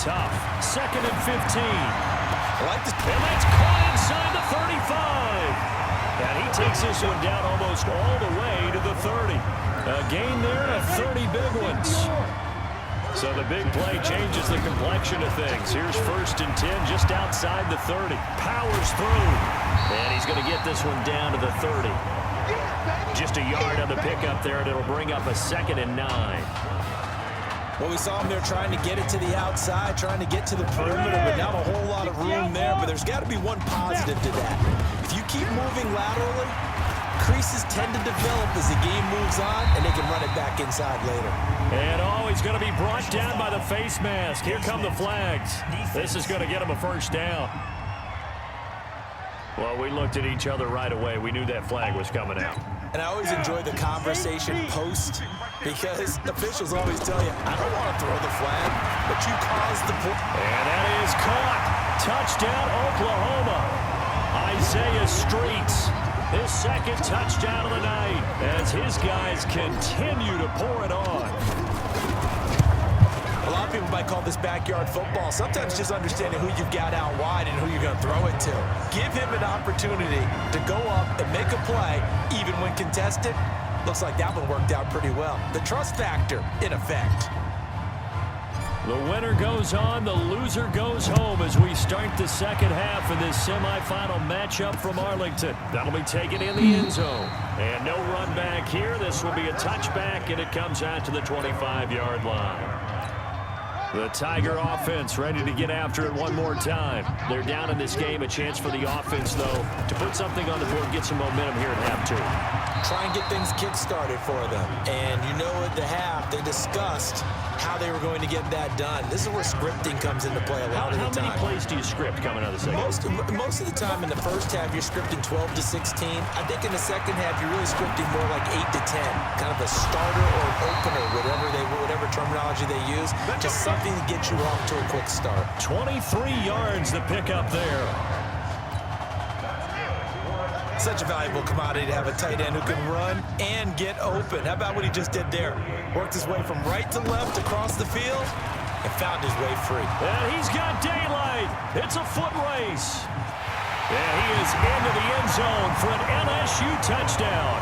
tough. 2nd and 15. I like this. And that's caught inside the 35. And he takes this one down almost all the way to the 30. A gain there of 30 big ones. So the big play changes the complexion of things. Here's 1st and 10 just outside the 30. Powers through. And he's going to get this one down to the 30. Just a yard on the pickup there, and it'll bring up a 2nd and 9. Well, we saw him there trying to get it to the outside, trying to get to the perimeter, but not a whole lot of room there. But there's got to be one positive to that. If you keep moving laterally, creases tend to develop as the game moves on, and they can run it back inside later. And he's going to be brought down by the face mask. Here come the flags. This is going to get him a 1st down. Well, we looked at each other right away. We knew that flag was coming out. And I always enjoy the conversation post because officials always tell you, I don't want to throw the flag, but you caused the play. And that is caught. Touchdown, Oklahoma. Isaiah Streets, his 2nd touchdown of the night as his guys continue to pour it on. A lot of people might call this backyard football. Sometimes just understanding who you've got out wide and who you're going to throw it to. Give him an opportunity to go up and make a play, even when contested. Looks like that one worked out pretty well. The trust factor, in effect. The winner goes on, the loser goes home as we start the 2nd half of this semifinal matchup from Arlington. That'll be taken in the end zone. And no run back here. This will be a touchback, and it comes out to the 25-yard line. The Tiger offense ready to get after it one more time. They're down in this game. A chance for the offense, though, to put something on the board, get some momentum here at half 2. Try and get things kick-started for them. And you know at the half, they discussed how they were going to get that done. This is where scripting comes into play a lot of the time. How many plays do you script coming out of the second? Most of the time in the first half, you're scripting 12 to 16. I think in the second half, you're really scripting more like 8 to 10. Kind of a starter or an opener, whatever terminology they use. Just something to get you off to a quick start. 23 yards to pick up there. Such a valuable commodity to have a tight end who can run and get open. How about what he just did there? Worked his way from right to left across the field and found his way free. And he's got daylight. It's a foot race. And he is into the end zone for an LSU touchdown.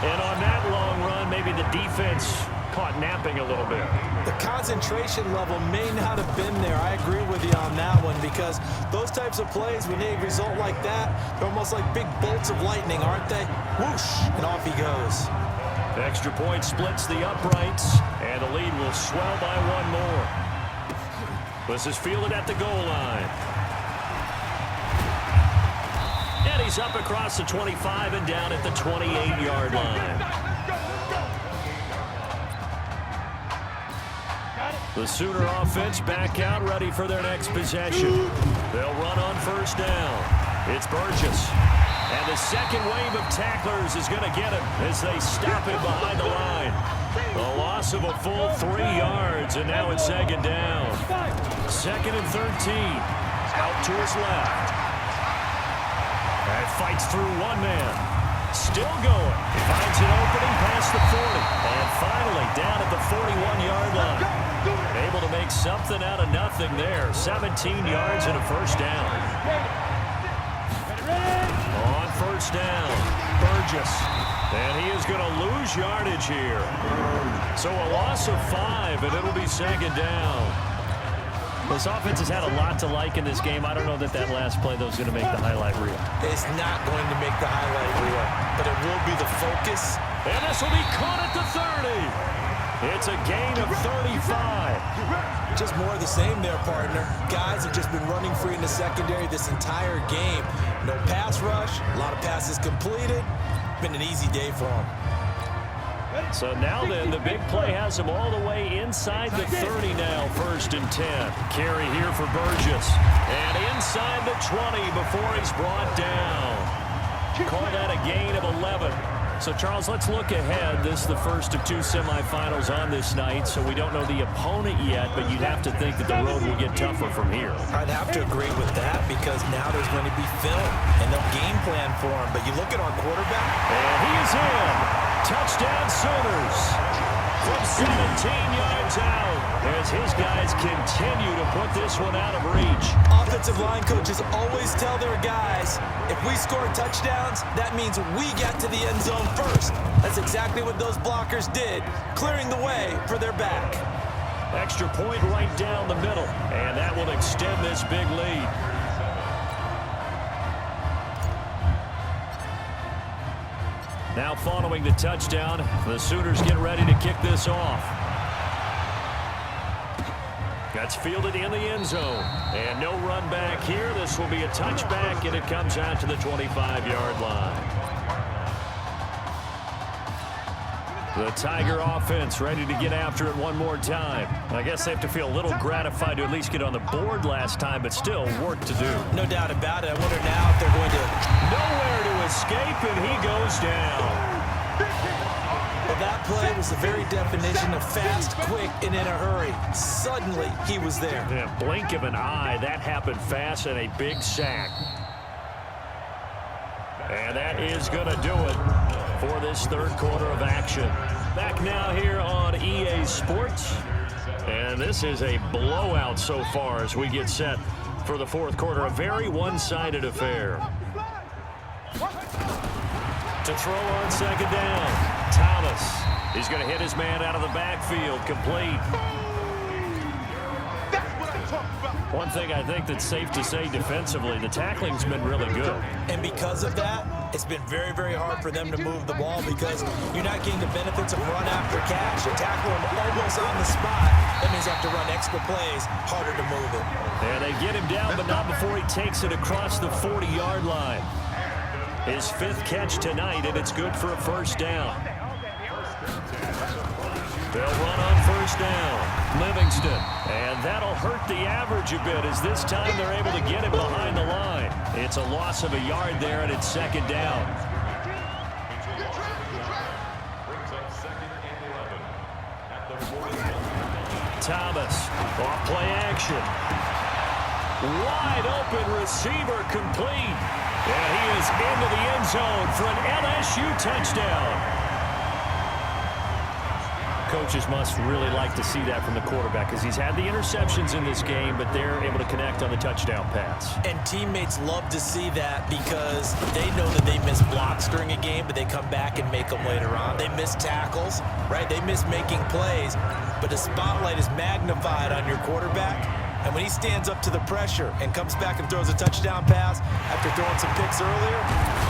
And on that long run, maybe the defense caught napping a little bit. The concentration level may not have been there. I agree with you on that one because those types of plays, when they result like that, they're almost like big bolts of lightning, aren't they? Whoosh, and off he goes. The extra point splits the uprights, and the lead will swell by one more. This is fielded at the goal line. And he's up across the 25 and down at the 28-yard line. The Sooner offense back out, ready for their next possession. They'll run on 1st down. It's Burgess. And the second wave of tacklers is going to get him as they stop him behind the line. A loss of a full 3 yards, and now it's 2nd down. 2nd and 13. Out to his left. And fights through one man. Still going. Finds an opening past the 40. And finally down at the 41-yard line. Able to make something out of nothing there. 17 yards and a 1st down. On 1st down, Burgess. And he is going to lose yardage here. So a loss of 5, and it'll be 2nd down. This offense has had a lot to like in this game. I don't know that last play, though, is going to make the highlight reel. It's not going to make the highlight reel, but it will be the focus. And this will be caught at the 30. It's a gain of 35. Just more of the same there, partner. Guys have just been running free in the secondary this entire game. No pass rush, a lot of passes completed. Been an easy day for them. So now then, the big play has him all the way inside the 30 now, 1st and 10. Carry here for Burgess. And inside the 20 before he's brought down. Call that a gain of 11. So, Charles, let's look ahead. This is the first of 2 semifinals on this night, so we don't know the opponent yet, but you'd have to think that the road will get tougher from here. I'd have to agree with that because now there's going to be film, and they'll game plan for him. But you look at our quarterback. And he is in. Touchdown, Sooners. from 17 yards out as his guys continue to put this one out of reach. Offensive line coaches always tell their guys, if we score touchdowns, that means we get to the end zone first. That's exactly what those blockers did, clearing the way for their back. Extra point right down the middle, and that will extend this big lead. Now following the touchdown, the Sooners get ready to kick this off. That's fielded in the end zone. And no run back here. This will be a touchback, and it comes out to the 25-yard line. The Tiger offense ready to get after it one more time. I guess they have to feel a little gratified to at least get on the board last time, but still work to do. No doubt about it. I wonder now if they're going to... Nowhere to escape, and he goes down. Well, that play was the very definition of fast, quick, and in a hurry. Suddenly, he was there. Yeah, blink of an eye. That happened fast, and a big sack. And that is going to do it for this third quarter of action. Back now here on EA Sports. And this is a blowout so far as we get set for the fourth quarter. A very one-sided affair. To throw on second down. Thomas. He's going to hit his man out of the backfield. Complete. One thing I think that's safe to say defensively, the tackling's been really good. And because of that, it's been very, very hard for them to move the ball because you're not getting the benefits of run after catch. You tackle him almost on the spot. That means you have to run extra plays, harder to move it. And they get him down, but not before he takes it across the 40-yard line. His fifth catch tonight, and it's good for a first down. They'll run on first down. Livingston. And that'll hurt the average a bit as this time they're able to get him behind the line. It's a loss of a yard there, and it's second down. Thomas. Off play action. Wide open receiver complete. And he is into the end zone for an LSU touchdown. Coaches must really like to see that from the quarterback because he's had the interceptions in this game, but they're able to connect on the touchdown pass. And teammates love to see that because they know that they miss blocks during a game, but they come back and make them later on. They miss tackles, right? They miss making plays, but the spotlight is magnified on your quarterback. And when he stands up to the pressure and comes back and throws a touchdown pass after throwing some picks earlier,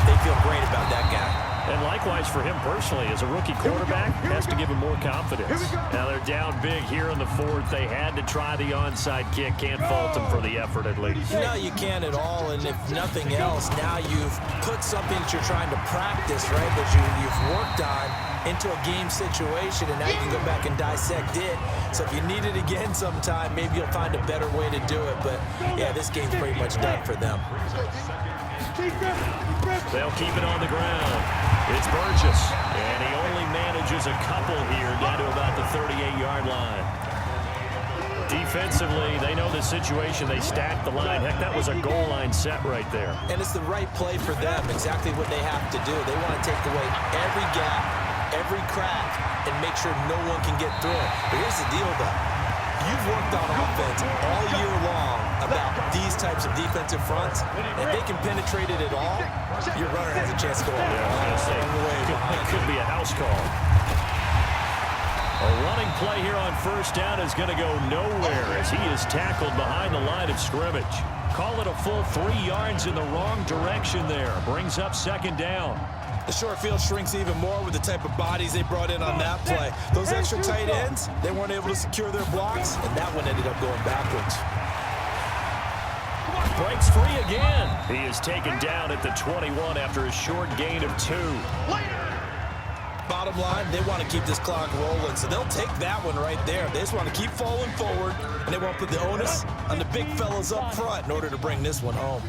they feel great about that guy. And likewise for him personally, as a rookie quarterback, has to give him more confidence. Now they're down big here in the fourth. They had to try the onside kick. Can't fault them for the effort at least. No, you can't at all. And if nothing else, now you've put something that you're trying to practice, right, that you've worked on into a game situation, and now you can go back and dissect it. So if you need it again sometime, maybe you'll find a better way to do it. But, yeah, this game's pretty much done for them. They'll keep it on the ground. It's Burgess, and he only manages a couple here down to about the 38-yard line. Defensively, they know the situation. They stack the line. Heck, that was a goal line set right there. And it's the right play for them, exactly what they have to do. They want to take away every gap, every crack, and make sure no one can get through it. But here's the deal, though. You've worked on offense all year long about these types of defensive fronts. If they can penetrate it at all, your runner has a chance to go all the way behind. It could be a house call. A running play here on first down is going to go nowhere as he is tackled behind the line of scrimmage. Call it a full 3 yards in the wrong direction there. Brings up second down. The short field shrinks even more with the type of bodies they brought in on that play. Those extra tight ends, they weren't able to secure their blocks, and that one ended up going backwards. Breaks free again. He is taken down at the 21 after a short gain of 2. Bottom line, they want to keep this clock rolling, so they'll take that one right there. They just want to keep falling forward, and they won't put the onus on the big fellas up front in order to bring this one home.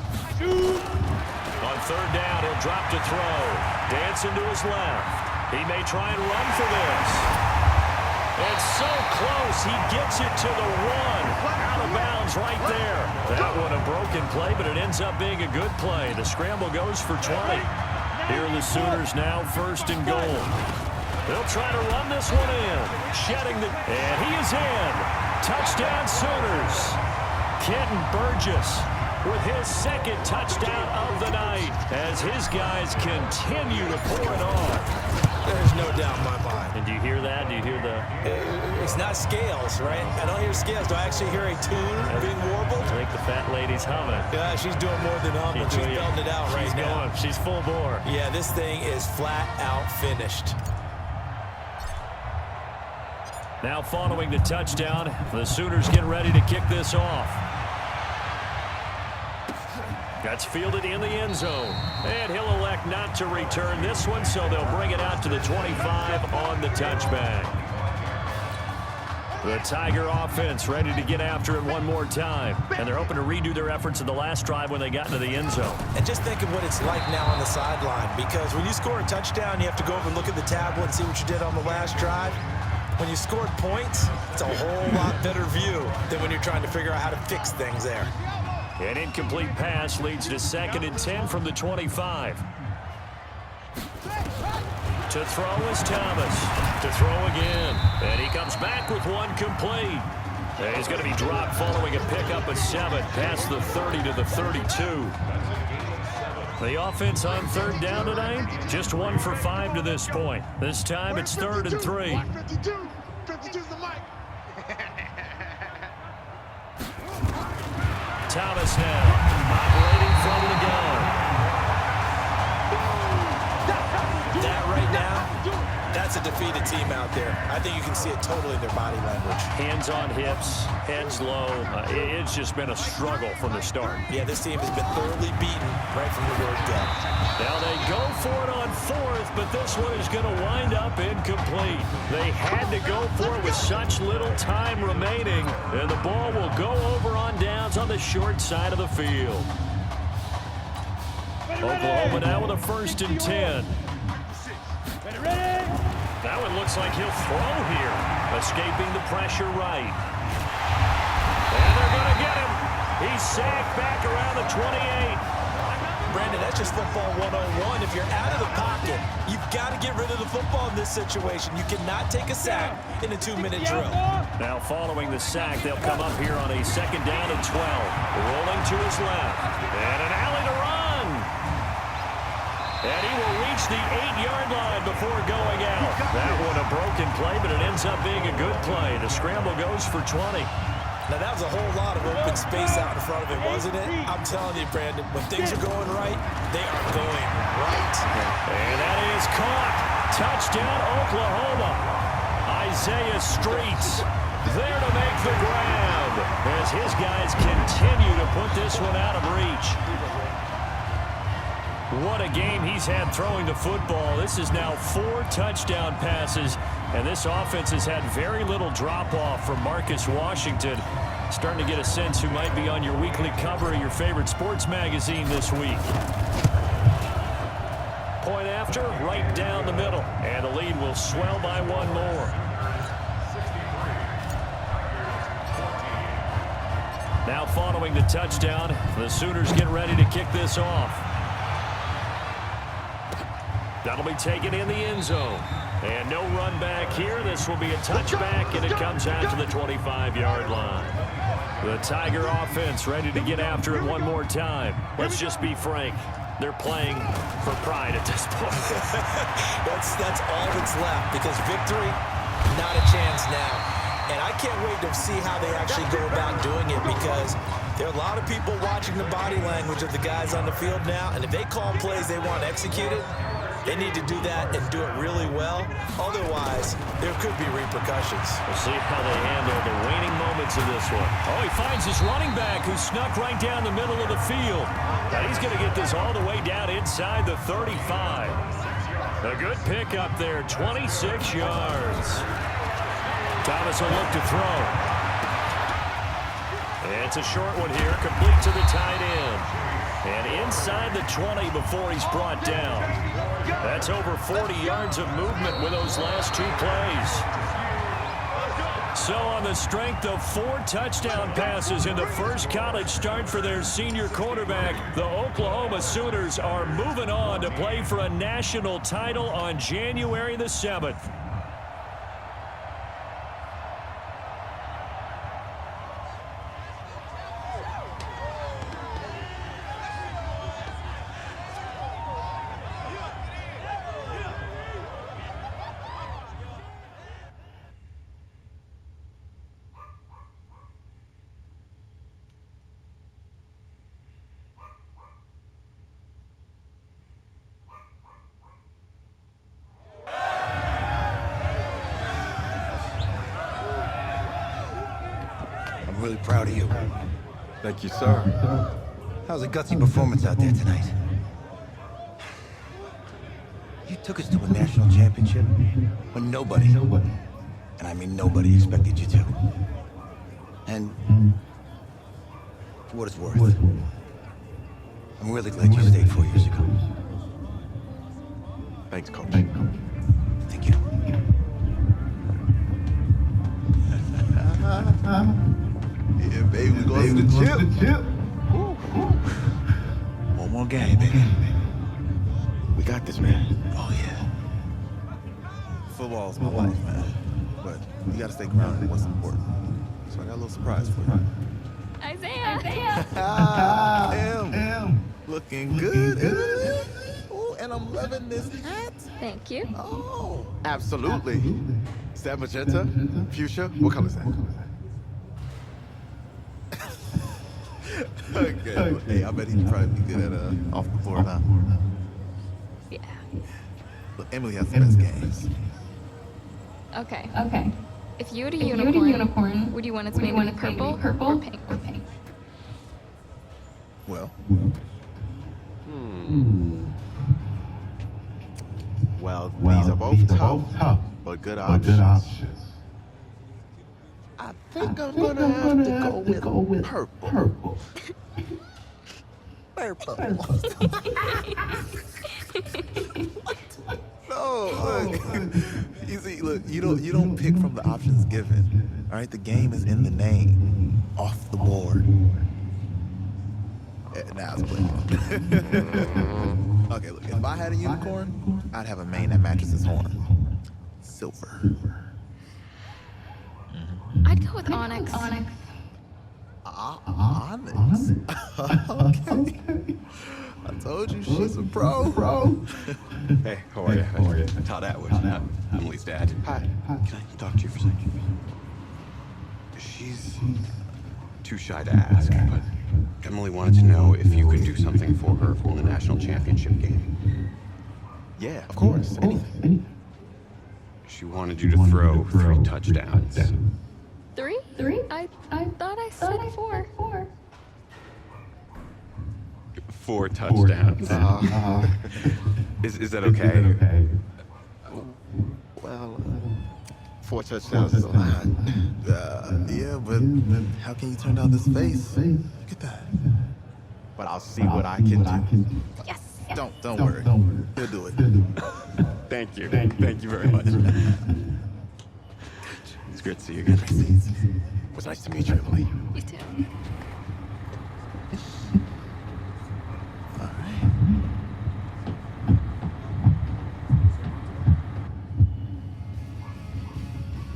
On third down, he'll drop to throw. Dancing to his left. He may try and run for this. It's so close, he gets it to the 1. Out of bounds right there. That one a broken play, but it ends up being a good play. The scramble goes for 20. Here are the Sooners now, first and goal. They'll try to run this one in. Shedding the... And he is in. Touchdown Sooners. Kenton Burgess with his second touchdown of the night as his guys continue to pour it on. There's no doubt in my mind. And do you hear that? Do you hear the... It's not scales, right? I don't hear scales. Do I actually hear a tune being warbled? I think the fat lady's humming. Yeah, she's doing more than humming. She's belting it out right now. She's full bore. Yeah, this thing is flat out finished. Now following the touchdown, the Sooners get ready to kick this off. That's fielded in the end zone. And he'll elect not to return this one, so they'll bring it out to the 25 on the touchback. The Tiger offense ready to get after it one more time. And they're hoping to redo their efforts in the last drive when they got into the end zone. And just think of what it's like now on the sideline, because when you score a touchdown, you have to go over and look at the tablet and see what you did on the last drive. When you scored points, it's a whole lot better view than when you're trying to figure out how to fix things there. An incomplete pass leads to 2nd and 10 from the 25. To throw is Thomas. To throw again. And he comes back with one complete. And he's going to be dropped following a pickup of 7 past the 30 to the 32. The offense on 3rd down tonight, just 1 for 5 to this point. This time it's 3rd and 3. 52's the mic. Thomas now, operating from the gun. That right now, that's a defeated team out there. I think you can see it totally in their body language. Hands on hips, heads low. It's just been a struggle from the start. Yeah, this team has been thoroughly beaten right from the word go. Now they go for it on 4th, but this one is going to wind up incomplete. They had to go for it with such little time remaining, and the ball will go over on downs on the short side of the field. Oklahoma now with a 1st and 10. That one looks like he'll throw here, escaping the pressure right. And they're going to get him. He's sacked back around the 28. Brandon, that's just football 101. If you're out of the pocket, you've got to get rid of the football in this situation. You cannot take a sack in a 2-minute drill. Now following the sack, they'll come up here on a 2nd down and 12. Rolling to his left. And an alley to run. And he will reach the 8-yard line before going out. That one a broken play, but it ends up being a good play. The scramble goes for 20. Now, that was a whole lot of open space out in front of it, wasn't it? I'm telling you, Brandon, when things are going right, they are going right. And that is caught. Touchdown, Oklahoma. Isaiah Streets there to make the grab as his guys continue to put this one out of reach. What a game he's had throwing the football. This is now 4 touchdown passes, and this offense has had very little drop-off from Marcus Washington. Starting to get a sense who might be on your weekly cover of your favorite sports magazine this week. Point after, right down the middle, and the lead will swell by 1 more. Now following the touchdown, the Sooners get ready to kick this off. That'll be taken in the end zone. And no run back here. This will be a touchback, and it comes out to the 25-yard line. The Tiger offense ready to get after it one more time. Let's just be frank. They're playing for pride at this point. That's all that's left, because victory, not a chance now. And I can't wait to see how they actually go about doing it, because there are a lot of people watching the body language of the guys on the field now, and if they call plays they want executed, they need to do that and do it really well. Otherwise, there could be repercussions. We'll see how they handle the waning moments of this one. Oh, he finds his running back who snuck right down the middle of the field. Now he's going to get this all the way down inside the 35. A good pick up there, 26 yards. Thomas will look to throw. It's a short one here, complete to the tight end. And inside the 20 before he's brought down. That's over 40 yards of movement with those last 2 plays. So on the strength of 4 touchdown passes in the first college start for their senior quarterback, the Oklahoma Sooners are moving on to play for a national title on January the 7th. I'm really proud of you. Thank you, sir. How's a gutsy performance out there tonight? You took us to a national championship when nobody, and I mean nobody, expected you to. And for what it's worth, I'm really glad you stayed 4 years ago. Thanks, Coach. Thank you. Yeah, baby, we're going to the chip. One more game, baby. We got this, man. Oh, yeah. Football's my life, man. But you got to stay grounded in what's important. So I got a little surprise for you. Isaiah. Em. Looking good, isn't it? Oh, and I'm loving this hat. Thank you. Oh, absolutely. Is that magenta? Fuchsia? What color is that? Okay. Well, hey, I bet he'd probably be good at off the board, huh? Yeah. Look, Emily has the best games. Okay. If you had a If unicorn, you had a unicorn, would you want its would mane you to want be its mane to be purple or purple pink? Well. Well, these are both tough, but good options. I think I'm gonna have to go with purple. Purple. No, look. You see, look, you don't pick from the options given. All right, the game is in the name, off the board. Now it's playing. Okay, look, if I had a unicorn, I'd have a mane that matches his horn. Silver. I'd go with onyx. Onyx. Okay. I told you she's a pro. Hey, how are you? Todd Atwood, Emily's dad. Hi. Can I talk to you for a second? She's too shy to ask, but Emily wanted to know if you could do something for her in the national championship game. Yeah, of course. Anything. She wanted you to throw 3 touchdowns. 3? I thought I said 4. 4 touchdowns. Is that okay? Well, 4 touchdowns is a lot. Yeah, but how can you turn down this face? Look at that. But I'll see what I can do. Yes. Don't worry. He'll do it. Thank you. Thank you very much. It's great to see you again. It was nice to meet you, Emily. You too. All right.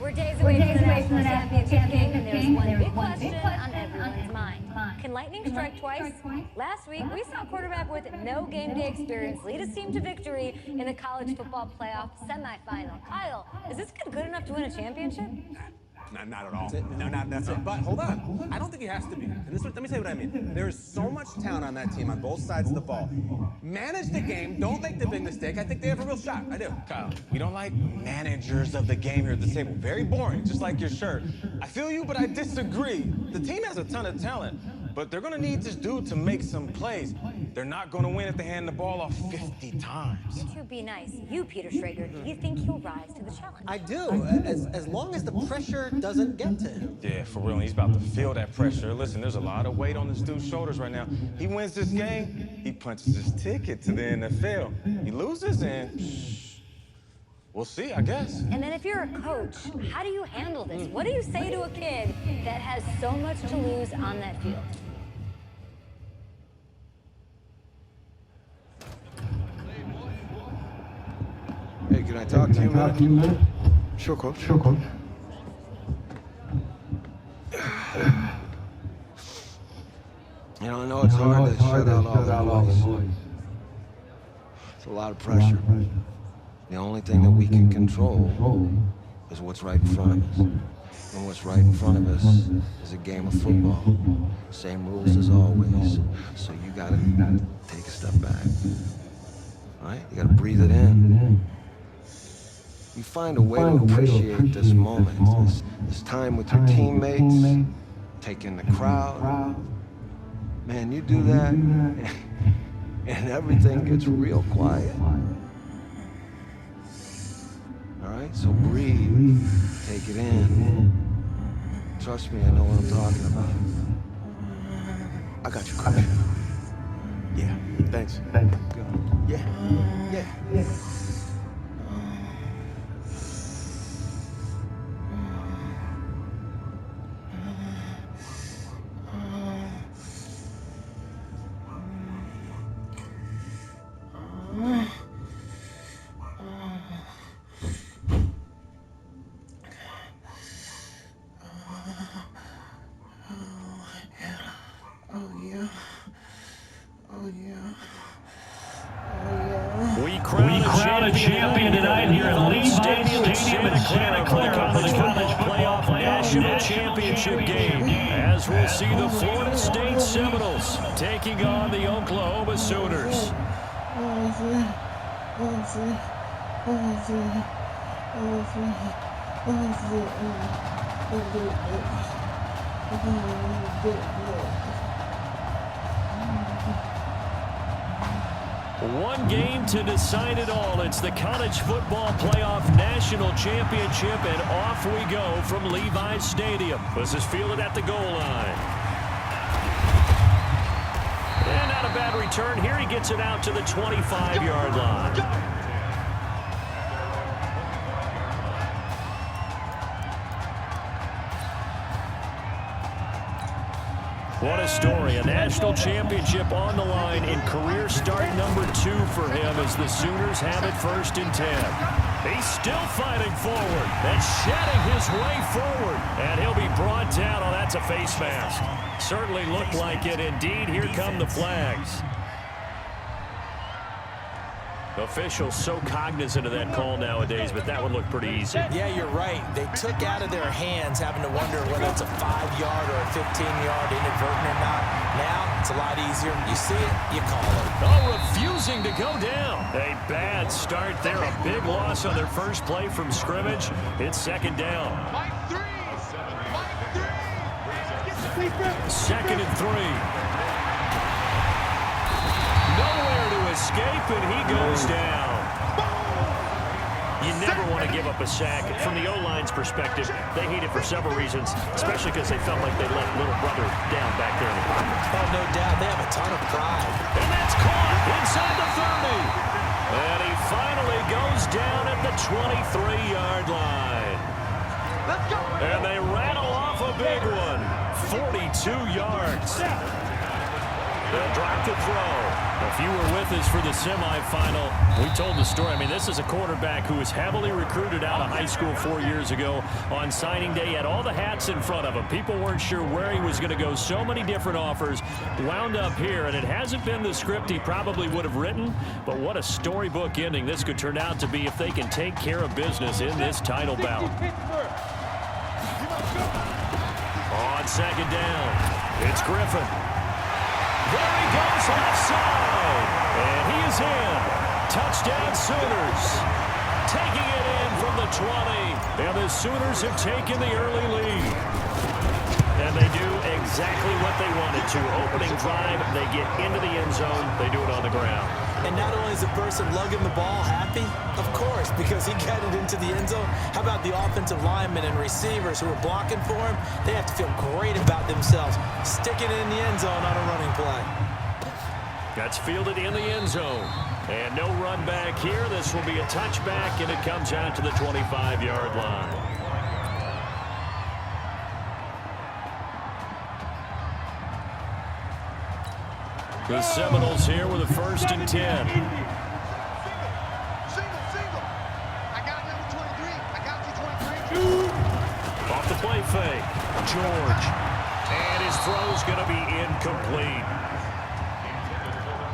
We're days away from the national championship game, and there's one big question on everyone's mind. Can lightning strike twice? Last week, we saw a quarterback with no game day experience lead his team to victory in the college football playoff semifinal. Kyle, is this kid good enough to win a championship? Not at all. No, that's it. But hold on. I don't think he has to be. And let me say what I mean. There is so much talent on that team on both sides of the ball. Manage the game. Don't make the big mistake. I think they have a real shot. I do. Kyle, we don't like managers of the game here at this table. Very boring, just like your shirt. I feel you, but I disagree. The team has a ton of talent, but they're going to need this dude to make some plays. They're not going to win if they hand the ball off 50 times. To be nice, you, Peter Schrager, do you think he'll rise to the challenge? I do, as long as the pressure doesn't get to him. Yeah, for real, and he's about to feel that pressure. Listen, there's a lot of weight on this dude's shoulders right now. He wins this game, he punches his ticket to the NFL. He loses, and We'll see, I guess. And then if you're a coach, how do you handle this? What do you say to a kid that has so much to lose on that field? Hey, can I talk to you a minute? Sure, Coach. Sure, Coach. You know, I know it's hard to shut out all the noise. It's a lot of pressure. The only thing that we can control is what's right in front of us. And what's right in front of us is a game of football. Same rules as always. So you gotta take a step back. All right? You gotta breathe it in. You find a way to appreciate this moment, this time with your teammates, take in the crowd. Man, you do that, and everything gets real quiet. All right, so breathe, take it in. Trust me, I know what I'm talking about. I got you, Coach. Yeah, thanks. Yeah. We crown a champion tonight here at Levi Stadium in Santa Clara for the College Playoff National Championship game, as we'll see the Florida State Seminoles taking on the Oklahoma Sooners. One game to decide it all. It's the College Football Playoff National Championship, and off we go from Levi Stadium. This is fielded at the goal line. And not a bad return here. He gets it out to the 25-yard line. What a story. A national championship on the line in career start number 2 for him as the Sooners have it 1st and 10. He's still fighting forward and shedding his way forward. And he'll be brought down. Oh, that's a face mask. Certainly looked like it. Indeed, here come the flags. Officials so cognizant of that call nowadays, but that one looked pretty easy. Yeah, you're right. They took out of their hands having to wonder whether it's a 5-yard or a 15-yard inadvertent or not. Now, it's a lot easier. You see it, you call it. Oh, refusing to go down. A bad start there. A big loss on their first play from scrimmage. It's 2nd down. 2nd and 3. Nowhere to escape, and he goes down. You never want to give up a sack. From the O-line's perspective, they hate it for several reasons, especially because they felt like they let little brother down back there in the pocket. Oh, no doubt. They have a ton of pride. And that's caught inside the 30. And he finally goes down at the 23-yard line. Let's go. And they rattle off a big one. 42 yards. They'll drop the throw. If you were with us for the semifinal, we told the story. I mean, this is a quarterback who was heavily recruited out of high school 4 years ago. On signing day, he had all the hats in front of him. People weren't sure where he was going to go. So many different offers. Wound up here, and it hasn't been the script he probably would have written. But what a storybook ending this could turn out to be if they can take care of business in this title bout. On 2nd down, it's Griffin. There he goes left side, and he is in. Touchdown Sooners. Taking it in from the 20, and the Sooners have taken the early lead. And they do exactly what they wanted to. Opening drive, they get into the end zone, they do it on the ground. And not only is the person lugging the ball happy, of course, because he got it into the end zone. How about the offensive linemen and receivers who are blocking for him? They have to feel great about themselves, sticking it in the end zone on a running play. That's fielded in the end zone. And no run back here. This will be a touchback, and it comes out to the 25-yard line. The Seminoles here with a 1st and 10. Single. I got number 23. I got you, 23. Off the play fake. George. And his throw's going to be incomplete.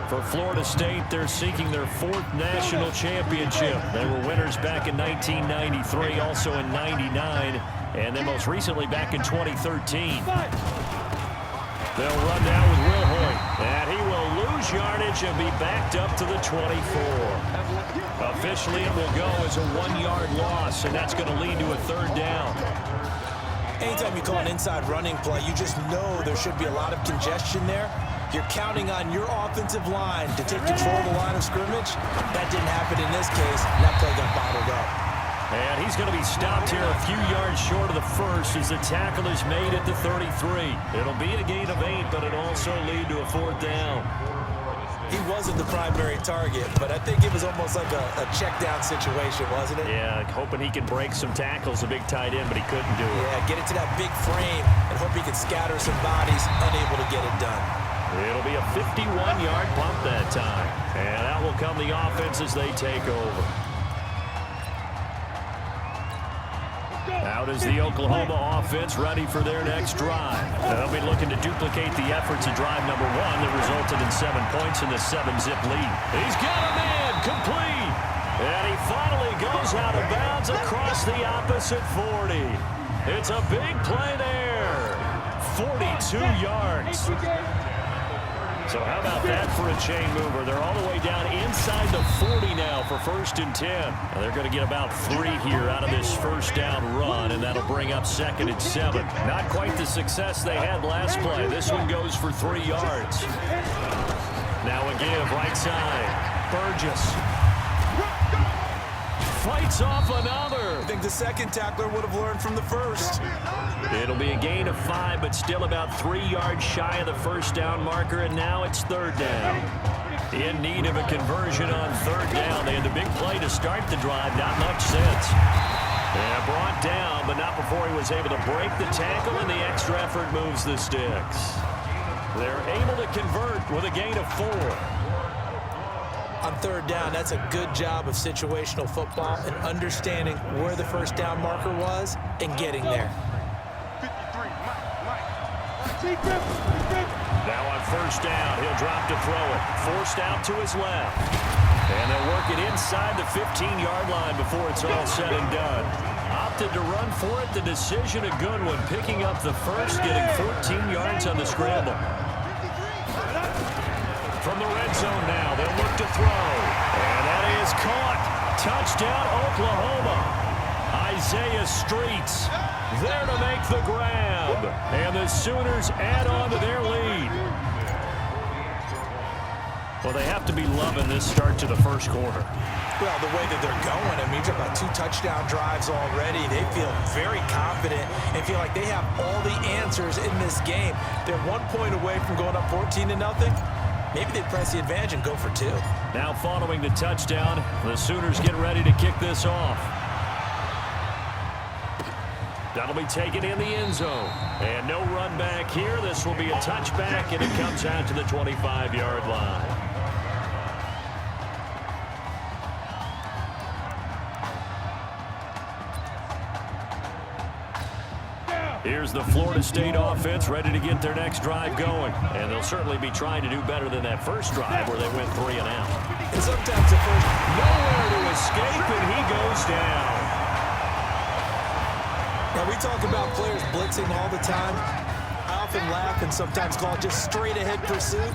For Florida State, they're seeking their 4th national championship. They were winners back in 1993, also in 99, and then most recently back in 2013. They'll run down with Will Hoyt, and he will lose yardage and be backed up to the 24. Officially, it will go as a 1-yard loss, and that's going to lead to a 3rd down. Anytime you call an inside running play, you just know there should be a lot of congestion there. You're counting on your offensive line to take control of the line of scrimmage. That didn't happen in this case, and that play got bottled up. And he's going to be stopped here a few yards short of the 1st as the tackle is made at the 33. It'll be a gain of 8, but it'll also lead to a 4th down. He wasn't the primary target, but I think it was almost like a check down situation, wasn't it? Yeah, hoping he can break some tackles, a big tight end, but he couldn't do it. Yeah, get it to that big frame and hope he can scatter some bodies, unable to get it done. It'll be a 51-yard bump that time. And out will come the offense as they take over. Out is the Oklahoma offense ready for their next drive. They'll be looking to duplicate the efforts of drive number 1 that resulted in 7 points in the 7-zip lead. He's got a man complete. And he finally goes out of bounds across the opposite 40. It's a big play there. 42 yards. So how about that for a chain mover? They're all the way down inside the 40 now for 1st and 10. Now they're going to get about 3 here out of this 1st down run, and that'll bring up 2nd and 7. Not quite the success they had last play. This one goes for 3 yards. Now a give right side. Burgess fights off another. I think the second tackler would have learned from the first. It'll be a gain of 5, but still about 3 yards shy of the 1st down marker, and now it's 3rd down. In need of a conversion on 3rd down. They had the big play to start the drive, not much sense. And brought down, but not before he was able to break the tackle, and the extra effort moves the sticks. They're able to convert with a gain of 4. On 3rd down, that's a good job of situational football and understanding where the 1st down marker was and getting there. 53, Mach. Now on 1st down, he'll drop to throw it. Forced out to his left. And they'll work it inside the 15-yard line before it's all said and done. Opted to run for it. The decision a good one. Picking up the 1st, getting 14 yards on the scramble. From the red zone now, they'll look to throw. And that is caught. Touchdown, Oklahoma. Isaiah Streets there to make the grab. And the Sooners add on to their lead. Well, they have to be loving this start to the 1st quarter. Well, the way that they're going, I mean, you're talking about 2 touchdown drives already. They feel very confident and feel like they have all the answers in this game. They're 1 point away from going up 14-0. Maybe they press the advantage and go for 2. Now following the touchdown, the Sooners get ready to kick this off. That'll be taken in the end zone. And no run back here. This will be a touchback, and it comes out to the 25-yard line. Here's the Florida State offense ready to get their next drive going. And they'll certainly be trying to do better than that first drive where they went 3 and out. And sometimes the first... Nowhere to escape, and he goes down. Now, we talk about players blitzing all the time. I often laugh and sometimes call it just straight-ahead pursuit.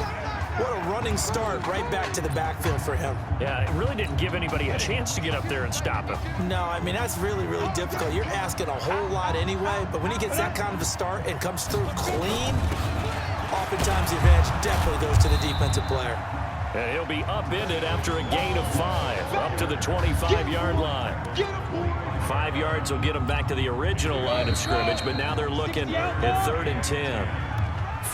What a running start right back to the backfield for him. Yeah, it really didn't give anybody a chance to get up there and stop him. No, I mean, that's really, really difficult. You're asking a whole lot anyway, but when he gets that kind of a start and comes through clean, oftentimes the advantage definitely goes to the defensive player. And he'll be upended after a gain of 5, up to the 25-yard line. 5 yards will get them back to the original line of scrimmage, but now they're looking at 3rd and 10.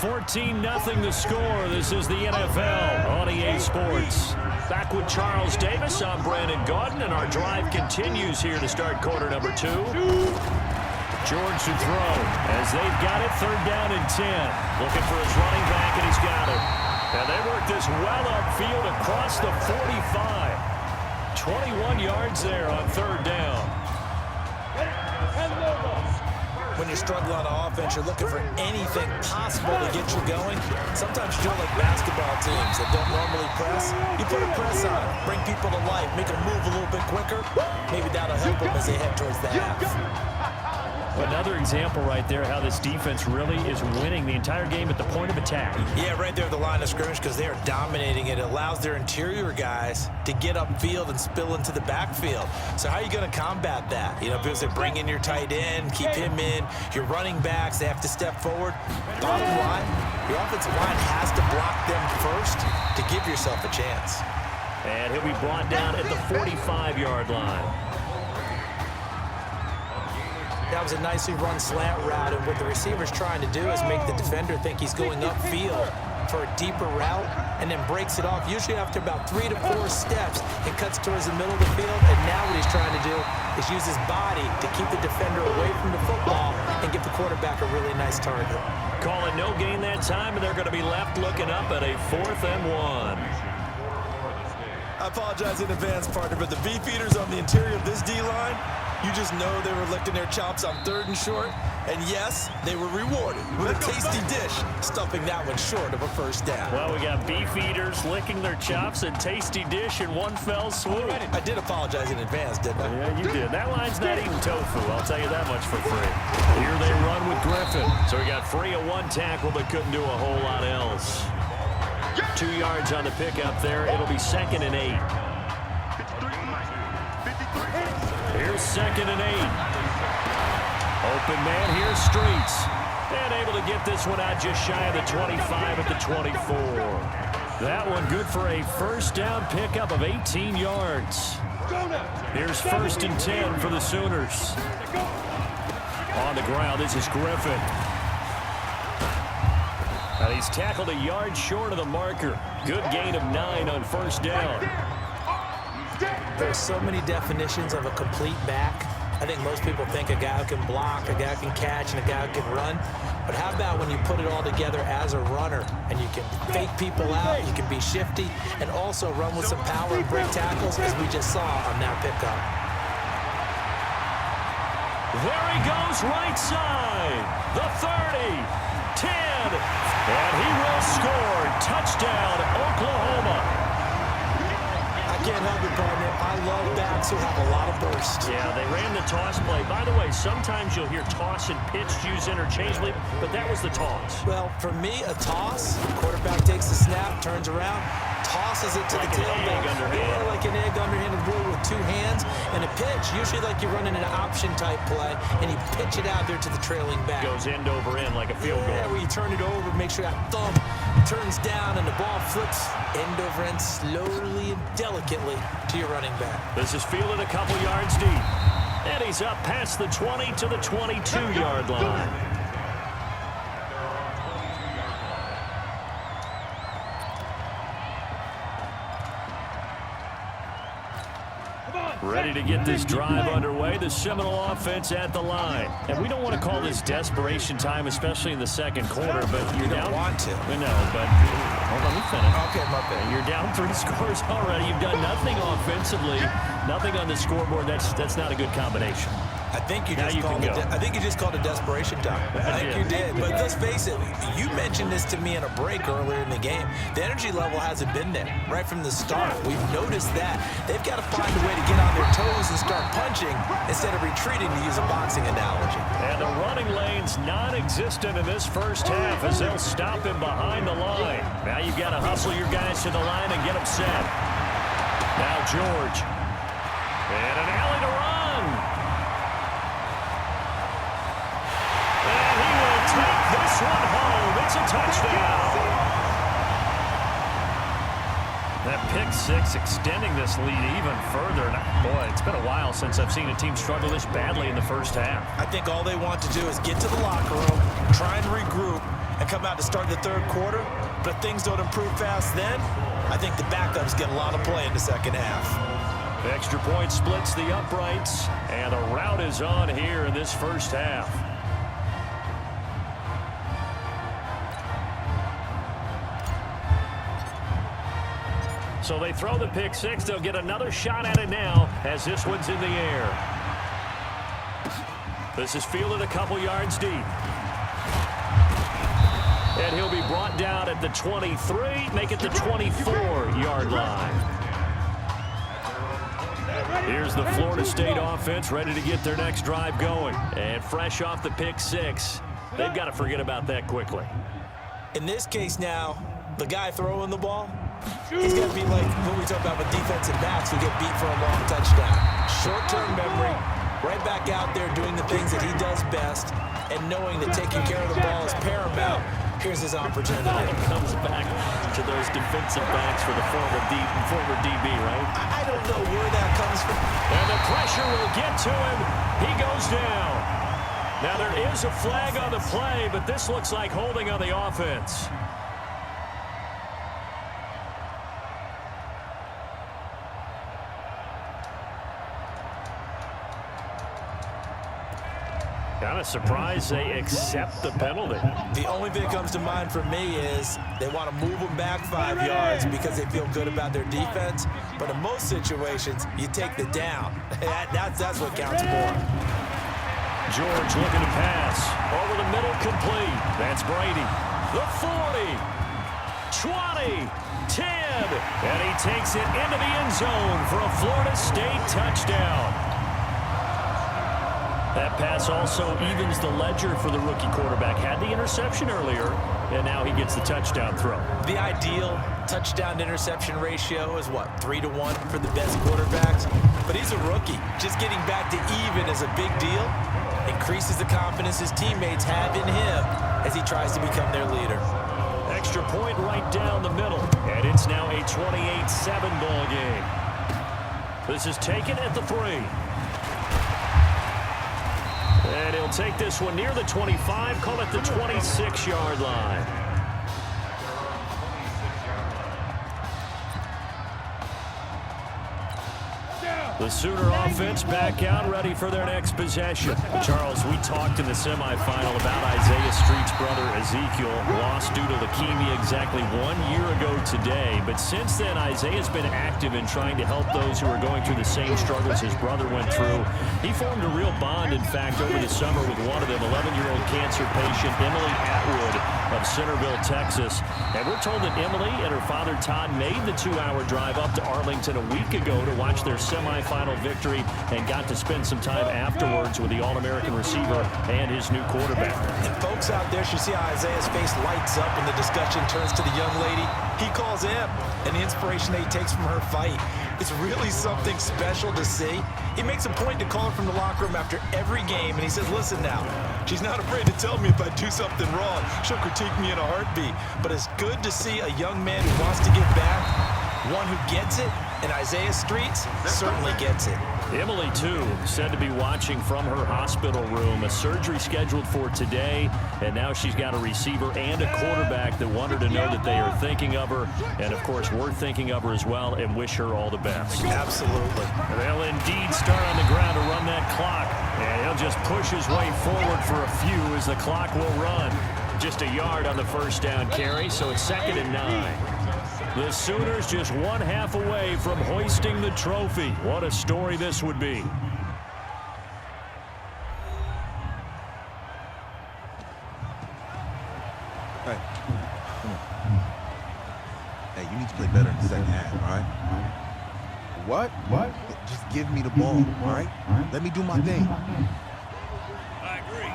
14-0 the score. This is the NFL on EA Sports. Back with Charles Davis, I'm Brandon Gaudin, and our drive continues here to start quarter number 2. George to throw as they've got it 3rd down and 10. Looking for his running back, and he's got it. And they work this well upfield across the 45. 21 yards there on 3rd down. When you're struggling on offense, you're looking for anything possible to get you going. Sometimes you do it like basketball teams that don't normally press. You put a press on it, bring people to life, make them move a little bit quicker. Maybe that'll help them as they head towards the half. Another example right there how this defense really is winning the entire game at the point of attack. Yeah, right there at the line of scrimmage because they are dominating it. It allows their interior guys to get upfield and spill into the backfield. So how are you going to combat that? You know, because they bring in your tight end, keep him in, your running backs, they have to step forward. Bottom line, your offensive line has to block them first to give yourself a chance. And he'll be brought down at the 45-yard line. That was a nicely run slant route, and what the receiver's trying to do is make the defender think he's going upfield for a deeper route and then breaks it off, usually after about 3 to 4 steps, and cuts towards the middle of the field. And now what he's trying to do is use his body to keep the defender away from the football and give the quarterback a really nice target. Call it no gain that time, and they're going to be left looking up at a 4th and 1. I apologize in advance, partner, but the beefeaters on the interior of this D-line, you just know they were licking their chops on 3rd and short. And yes, they were rewarded with a tasty dish, stuffing that one short of a 1st down. Well, we got beef eaters licking their chops and tasty dish in one fell swoop. I did apologize in advance, didn't I? Yeah, you did. That line's not eating tofu, I'll tell you that much for free. Here they run with Griffin. So we got 3 of 1 tackle, but couldn't do a whole lot else. 2 yards on the pickup there. It'll be 2nd and 8. Here's 2nd and 8. Open man here, Streets. And able to get this one out just shy of the 25 at the 24. That one good for a 1st down pickup of 18 yards. Here's 1st and 10 for the Sooners. On the ground, this is Griffin. And he's tackled a yard short of the marker. Good gain of 9 on 1st down. There's so many definitions of a complete back. I think most people think a guy who can block, a guy who can catch, and a guy who can run. But how about when you put it all together as a runner, and you can fake people out, you can be shifty, and also run with some power and break tackles, as we just saw on that pickup. There he goes, right side. The 30, 10, and he will score. Touchdown, Oklahoma. I can't help it, partner. I love backs who have a lot of burst. Yeah, they ran the toss play. By the way, sometimes you'll hear toss and pitch used interchangeably, but that was the toss. Well, for me, a toss, quarterback takes the snap, turns around, tosses it to like the tailback. Yeah, like an egg underhanded rule with 2 hands. And a pitch, usually like you're running an option type play, and you pitch it out there to the trailing back. Goes end over end like a field goal. Yeah, where you turn it over, make sure that thumb turns down and the ball flips end over end slowly and delicately to your running back. This is fielded a couple yards deep. And he's up past the 20 to the 22-yard line. Ready to get this drive underway. The Seminole offense at the line. And we don't want to call this desperation time, especially in the 2nd quarter, but you're down. You don't want to. We know, but hold on, let me finish. Okay, my bad. You're down 3 scores already. You've done nothing offensively, nothing on the scoreboard. That's not a good combination. I think you just called it desperation time. I think you did. But let's face it, you mentioned this to me in a break earlier in the game. The energy level hasn't been there right from the start. We've noticed that. They've got to find a way to get on their toes and start punching instead of retreating, to use a boxing analogy. And the running lane's non-existent in this 1st half as they'll stop him behind the line. Now you've got to hustle your guys to the line and get them set. Now George. And an alley to run. Take this one home. It's a touchdown. That pick 6 extending this lead even further. Boy, it's been a while since I've seen a team struggle this badly in the 1st half. I think all they want to do is get to the locker room, try and regroup, and come out to start the 3rd quarter. But if things don't improve fast then, I think the backups get a lot of play in the second half. Extra point splits the uprights, and a rout is on here in this first half. So they throw the pick six. They'll get another shot at it now as this one's in the air. This is fielded a couple yards deep. And he'll be brought down at the 23, make it the 24-yard line. Here's the Florida State offense ready to get their next drive going. And fresh off the pick six, they've got to forget about that quickly. In this case now, the guy throwing the ball, he's going to be like what we talk about with defensive backs who get beat for a long touchdown. Short-term memory, right back out there doing the things that he does best, and knowing that taking care of the ball is paramount. Here's his opportunity. Comes back to those defensive backs for the former DB, right? I don't know where that comes from. And the pressure will get to him. He goes down. Now there is a flag on the play, but this looks like holding on the offense. Kind of surprised they accept the penalty. The only thing that comes to mind for me is they want to move them back 5 yards because they feel good about their defense. But in most situations, you take the down. That's what counts more. George looking to pass. Over the middle, complete. That's Brady. The 40, 20, 10. And he takes it into the end zone for a Florida State touchdown. That pass also evens the ledger for the rookie quarterback. Had the interception earlier, and now he gets the touchdown throw. The ideal touchdown-interception ratio is, what, 3-to-1 for the best quarterbacks? But he's a rookie. Just getting back to even is a big deal. Increases the confidence his teammates have in him as he tries to become their leader. Extra point right down the middle, and it's now a 28-7 ball game. This is taken at the 3. And he'll take this one near the 25, call it the 26-yard line. The Sooner offense back out, ready for their next possession. Charles, we talked in the semifinal about Isaiah Street's brother Ezekiel, lost due to leukemia exactly 1 year ago today. But since then, Isaiah's been active in trying to help those who are going through the same struggles his brother went through. He formed a real bond, in fact, over the summer with one of them, 11-year-old cancer patient Emily Atwood of Centerville, Texas. And we're told that Emily and her father Todd made the 2-hour drive up to Arlington a week ago to watch their semifinal victory and got to spend some time afterwards with the All-American receiver and his new quarterback. And folks out there should see how Isaiah's face lights up when the discussion turns to the young lady. He calls him, and the inspiration that he takes from her fight is really something special to see. He makes a point to call her from the locker room after every game, and he says, listen now, she's not afraid to tell me if I do something wrong. She'll critique me in a heartbeat. But it's good to see a young man who wants to give back, one who gets it, and Isaiah Streets certainly gets it. Emily, too, said to be watching from her hospital room. A surgery scheduled for today, and now she's got a receiver and a quarterback that want her to know that they are thinking of her, and, of course, we're thinking of her as well and wish her all the best. Absolutely. They'll indeed start on the ground to run that clock, and he'll just push his way forward for a few as the clock will run. Just a yard on the first down carry, so it's 2nd and 9. The Sooners just 1/2 away from hoisting the trophy. What a story this would be. Hey. Hey, you need to play better in the second half, all right? What? Just give me the ball, all right? Let me do my thing. I agree.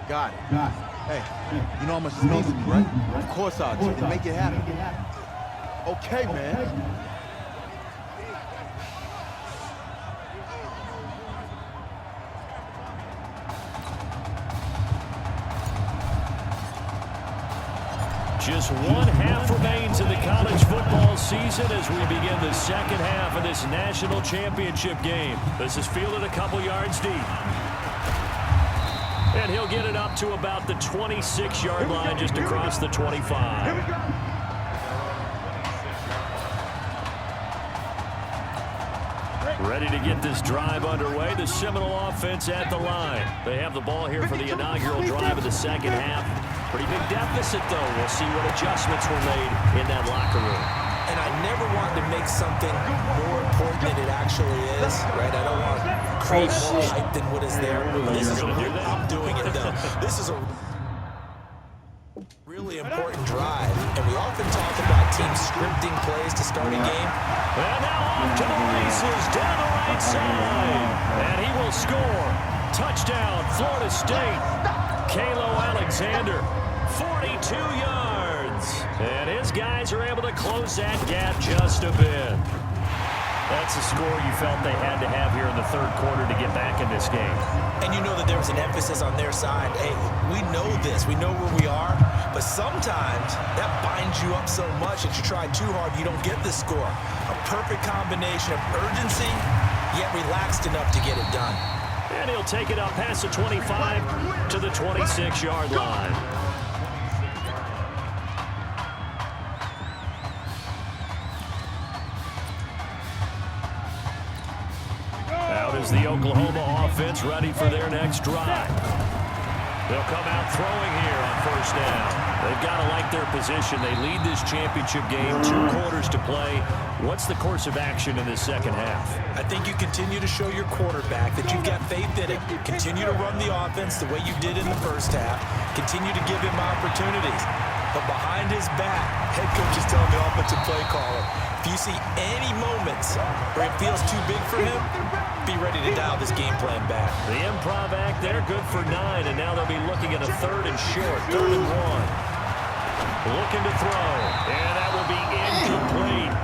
Got it. Hey, you know how much this means to me, right? Of course I'll do it. Make it happen. Okay, man. Just 1/2 remains in the college football season as we begin the second half of this national championship game. This is fielded a couple yards deep. And he'll get it up to about the 26-yard line, just across the 25. Here we go. Ready to get this drive underway. The Seminole offense at the line. They have the ball here for the inaugural drive of the second half. Pretty big deficit, though. We'll see what adjustments were made in that locker room. And I never want to make something more important than it actually is, right? I don't want to create more hype than what is there. This is I'm doing it, though. This is a really important drive, and we often talk about teams scripting plays to start a game. And now off to the races down the right side. And he will score. Touchdown, Florida State. Kalo Alexander, 42 yards. And his guys are able to close that gap just a bit. That's a score you felt they had to have here in the third quarter to get back in this game. And you know that there was an emphasis on their side. Hey, we know this. We know where we are. But sometimes that binds you up so much that you try too hard, you don't get the score. A perfect combination of urgency, yet relaxed enough to get it done. And he'll take it up past the 25 to the 26-yard line. Out is the Oklahoma offense, ready for their next drive. They'll come out throwing here on first down. They've got to like their position. They lead this championship game, 2 quarters to play. What's the course of action in this second half? I think you continue to show your quarterback that you've got faith in it. Continue to run the offense the way you did in the first half. Continue to give him opportunities. But behind his back, head coach is telling the offensive play caller, if you see any moments where it feels too big for him, be ready to dial this game plan back. The improv act there, good for 9, and now they'll be looking at a 3rd and short, 3rd and 1. Looking to throw, and that will be incomplete.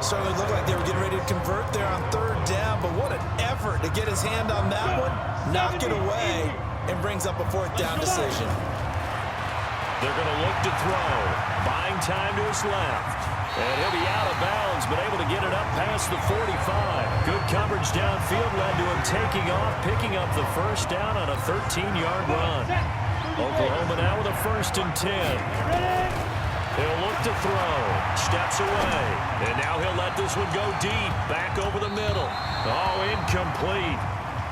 Certainly looked like they were getting ready to convert there on 3rd down, but what an effort to get his hand on that one, knock it away, and brings up a 4th down decision. They're going to look to throw, buying time to his left. And he'll be out of bounds, but able to get it up past the 45. Good coverage downfield led to him taking off, picking up the first down on a 13-yard run. Oklahoma now with a 1st and 10. He'll look to throw, steps away, and now he'll let this one go deep, back over the middle. Oh, incomplete.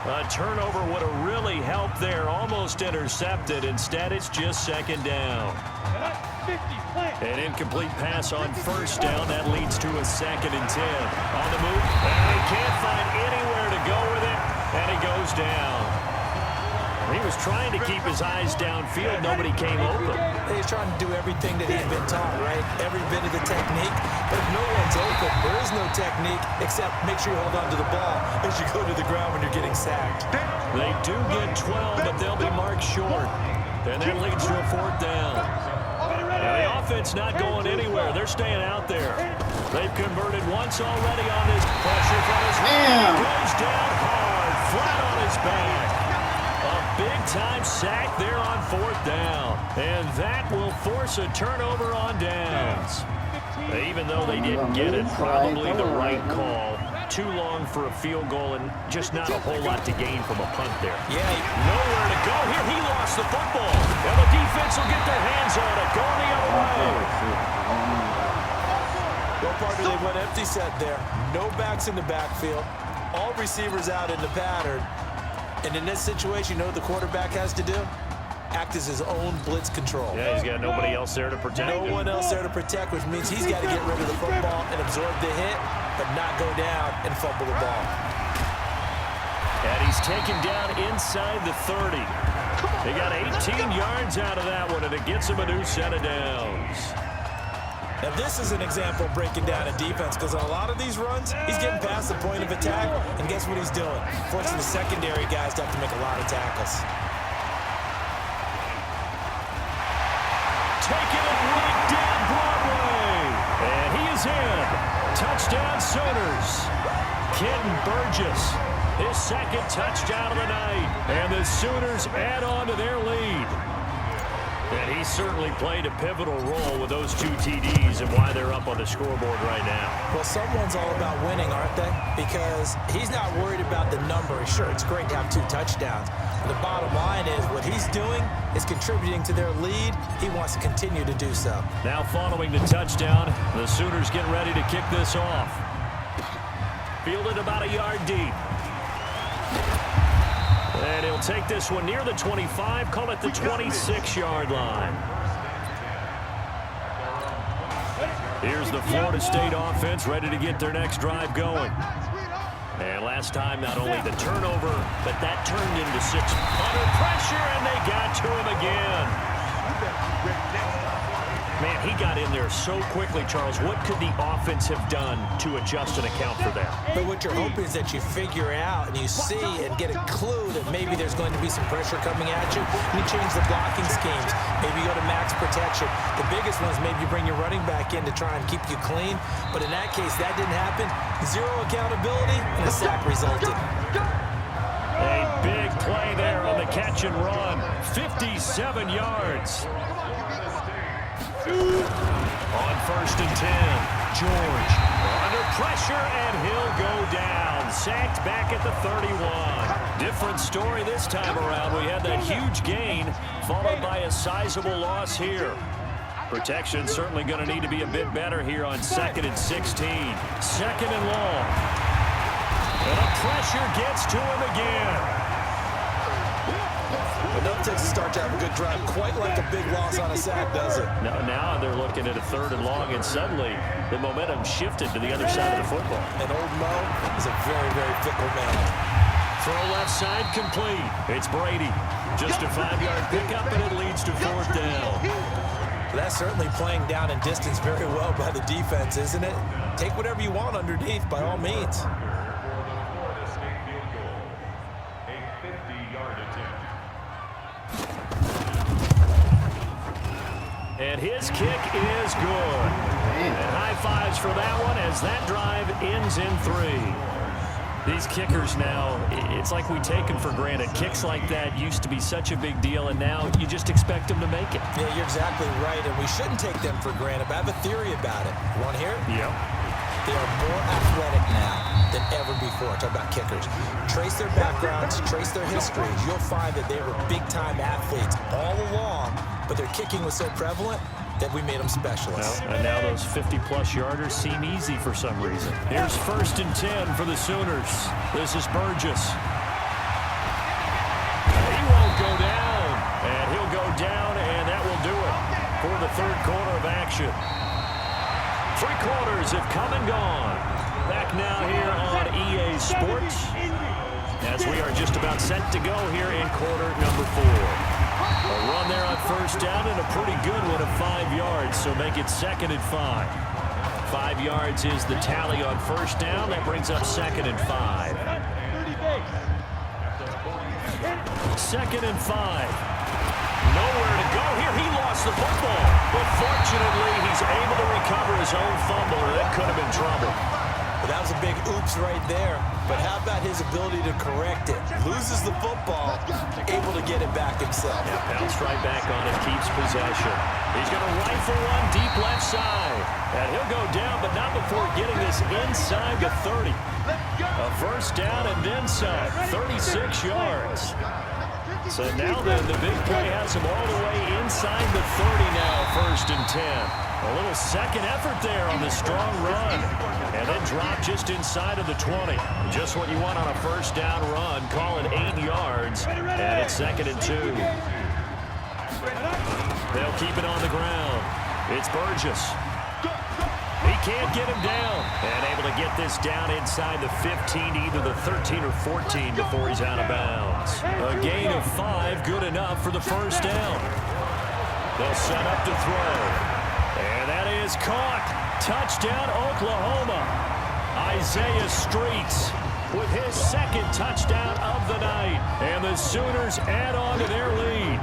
A turnover would have really helped there, almost intercepted. Instead, it's just 2nd down. An incomplete pass on 1st down. That leads to a 2nd and 10. On the move, and he can't find anywhere to go with it, and he goes down. He was trying to keep his eyes downfield. Nobody came open. He's trying to do everything that he's been taught, right? Every bit of the technique. But if no one's open, there is no technique except make sure you hold on to the ball as you go to the ground when you're getting sacked. They do get 12, but they'll be marked short. And that leads to a 4th down. And the offense not going anywhere. They're staying out there. They've converted once already on this pressure from his right. Goes down hard, flat on his back. A big-time sack there on 4th down. And that will force a turnover on downs. Even though they didn't get it, probably the right call. Too long for a field goal and just not a whole lot to gain from a punt there. Yeah, nowhere to go here. He lost the football. And the defense will get their hands on it. Going the other way. No partner, they went empty set there. No backs in the backfield. All receivers out in the pattern. And in this situation, you know what the quarterback has to do? Act as his own blitz control. Yeah, he's got nobody else there to protect him. No one else there to protect, which means he's got to get rid of the football and absorb the hit, but not go down and fumble the ball. And he's taken down inside the 30. They got 18 yards out of that one, and it gets him a new set of downs. Now, this is an example of breaking down a defense, because on a lot of these runs, he's getting past the point of attack, and guess what he's doing? Forcing the secondary guys to have to make a lot of tackles. Taking it right down Broadway. And he is in. Touchdown Sooners. Kenton Burgess, his 2nd touchdown of the night. And the Sooners add on to their lead. And he certainly played a pivotal role with those 2 TDs and why they're up on the scoreboard right now. Well, someone's all about winning, aren't they? Because he's not worried about the number. Sure, it's great to have 2 touchdowns. But the bottom line is what he's doing is contributing to their lead. He wants to continue to do so. Now following the touchdown, the Sooners get ready to kick this off. Fielded about a yard deep. And he'll take this one near the 25, call it the 26-yard line. Here's the Florida State offense ready to get their next drive going. And last time, not only the turnover, but that turned into 6 under pressure, and they got to him again. Man, he got in there so quickly, Charles. What could the offense have done to adjust and account for that? But what you're hoping is that you figure out and you see and get a clue that maybe there's going to be some pressure coming at you. You change the blocking schemes. Maybe you go to max protection. The biggest one is maybe you bring your running back in to try and keep you clean. But in that case, that didn't happen. 0 accountability, and a sack resulted. A big play there on the catch and run. 57 yards. On 1st and 10, George under pressure, and he'll go down. Sacked back at the 31. Different story this time around. We had that huge gain followed by a sizable loss here. Protection certainly going to need to be a bit better here on 2nd and 16. 2nd and long. And the pressure gets to him again. It doesn't take a start to have a good drive, quite like a big loss on a sack, does it? No, now they're looking at a 3rd and long, and suddenly the momentum shifted to the other side of the football. And old Mo is a very, very fickle man. Throw left side complete. It's Brady. Just a 5-yard pickup, and it leads to 4th down. That's certainly playing down in distance very well by the defense, isn't it? Take whatever you want underneath, by all means. And his kick is good. And high fives for that one as that drive ends in 3. These kickers now, it's like we take them for granted. Kicks like that used to be such a big deal, and now you just expect them to make it. Yeah, you're exactly right, and we shouldn't take them for granted, but I have a theory about it. You want to hear it? Yep. They are more athletic now than ever before. Talk about kickers. Trace their backgrounds, trace their histories. You'll find that they were big-time athletes all along, but their kicking was so prevalent that we made them specialists. Well, and now those 50-plus yarders seem easy for some reason. Here's 1st and 10 for the Sooners. This is Burgess. He won't go down, and he'll go down, and that will do it for the 3rd quarter of action. 3 quarters have come and gone. Back now here on EA Sports as we are just about set to go here in quarter number 4. A run there on 1st down and a pretty good one of 5 yards, so make it 2nd and 5. 5 yards is the tally on 1st down. That brings up 2nd and 5. 2nd and 5. Nowhere to go here. He lost the football, but fortunately he's able to recover his own fumble, or that could have been trouble. But that was a big oops right there. But how about his ability to correct it? Loses the football, able to get it back himself. Yeah, bounce right back on it, keeps possession. He's going to rifle one deep left side. And he'll go down, but not before getting this inside the 30. A 1st down and then some, 36 yards. So now then, the big play has him all the way inside the 30 now, 1st and 10. A little second effort there on the strong run. And then drop just inside of the 20. Just what you want on a 1st down run. Call it 8 yards. And it's 2nd and 2. They'll keep it on the ground. It's Burgess. He can't get him down. And able to get this down inside the 15, either the 13 or 14 before he's out of bounds. A gain of 5, good enough for the 1st down. They'll set up to throw. And that is caught. Touchdown, Oklahoma. Isaiah Streets with his 2nd touchdown of the night. And the Sooners add on to their lead.